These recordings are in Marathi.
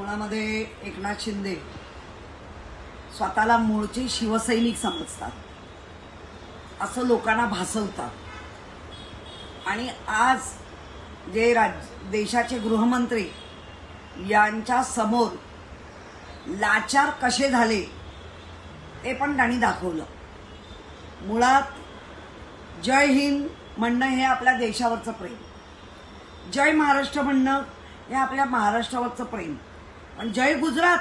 कोकणामध्ये एकनाथ शिंदे स्वतःला मूळचे शिवसैनिक समजतात असं लोकांना भासवतात आणि आज जे देशाचे गृहमंत्री यांच्या समोर लाचार कसे झाले ते पण त्यांनी दाखवलं। मुळात जय हिंद म्हणणं हे आपल्या देशावरचं प्रेम, जय महाराष्ट्र म्हणणं हे आपल्या महाराष्ट्रावरचं प्रेम, पण जय गुजरात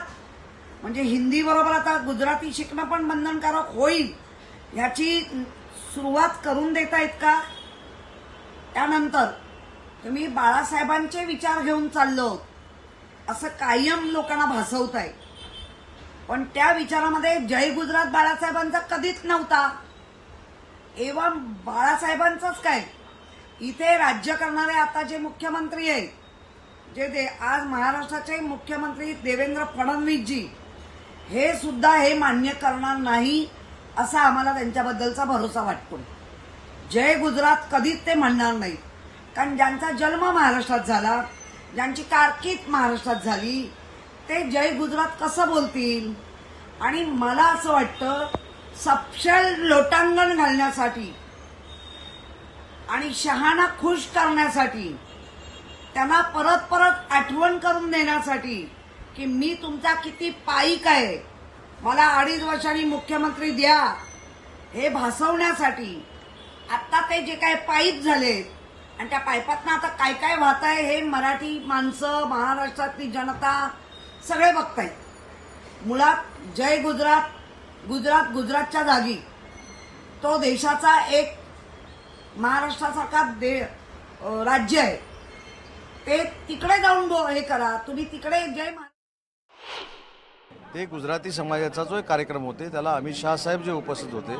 म्हणजे हिंदी बरोबर आता गुजराती शिकणं पण बंधनकारक होईल याची सुरुवात करून देतायत का? त्यानंतर तुम्ही बाळासाहेबांचे विचार घेऊन चाललो असं कायम लोकांना भासवताय, पण त्या विचारामध्ये जय गुजरात बाळासाहेबांचा कधीच नव्हता। एवं बाळासाहेबांचंच काय, इथे राज्य करणारे आता जे मुख्यमंत्री आहेत, जे आज महाराष्ट्राचे मुख्यमंत्री देवेंद्र फडणवीसजी, हे सुद्धा हे मान्य करणार नाही असा आम्हाला त्यांच्याबद्दलचा भरोसा वाटतो। जय गुजरात कधीच ते म्हणणार नाही, कारण ज्यांचा जन्म महाराष्ट्रात झाला, ज्यांची कारकीर्द महाराष्ट्रात झाली, ते जय गुजरात कसं बोलतील? आणि मला असं वाटतं सपशेल लोटांगण घालण्यासाठी आणि शहाणा खुश करण्यासाठी, त्यांना परत परत आठवण करून देण्यासाठी की मी तुमचा किती पाईक आहे, मला 2.5 वर्षांनी मुख्यमंत्री द्या, हे भासवण्यासाठी आता ते जे काय पाईप झाले आणि त्या पाईपातनं आता काय काय वाहत आहे हे मराठी माणसं, महाराष्ट्रातली जनता सगळे बघतायत। मुळात जय गुजरात, गुजरात गुजरातच्या जागी तो देशाचा एक महाराष्ट्रासारखा राज्य आहे, ते तिकडे जाऊन हे करा, तुम्ही तिकडे जय। ते गुजराती समाजाचा जो एक कार्यक्रम होते त्याला अमित शाह साहेब जे उपस्थित होते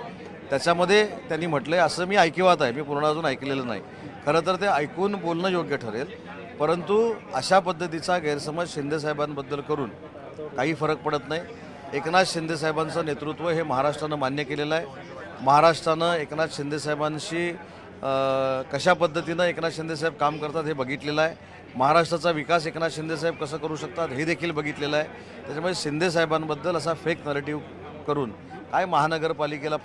त्याच्यामध्ये त्यांनी म्हटलंय, असं मी ऐकिवात आहे, मी पूर्ण अजून ऐकलेलं नाही, खरं तर ते ऐकून बोलणं योग्य ठरेल, परंतु अशा पद्धतीचा गैरसमज शिंदे साहेबांबद्दल करून काही फरक पडत नाही। एकनाथ शिंदे साहेबांचं नेतृत्व हे महाराष्ट्रानं मान्य केलेलं आहे। महाराष्ट्रानं एकनाथ शिंदे साहेबांशी कशा पद्धतीनं एकनाथ शिंदे साहेब काम करतात हे बघितलेलं आहे। महाराष्ट्राचा विकास एकनाथ शिंदे साहेब कसं करू शकतात हे देखील बघितलेलं आहे। त्याच्यामुळे शिंदे साहेबांबद्दल असा फेक नरेटिव्ह करून काय महानगरपालिकेला